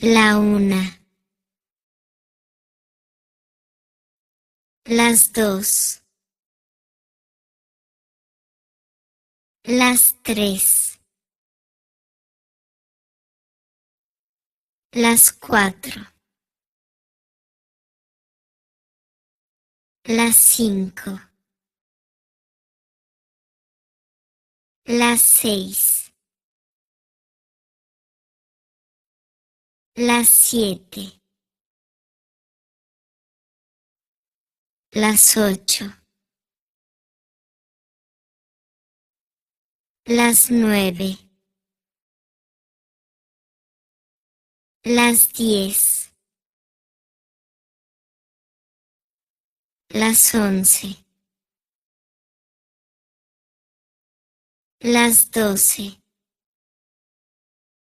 la 1, las 2, las 3, las 4, las 5, las 6, las 7, las 8, las 9, las 10, las 11, las 12,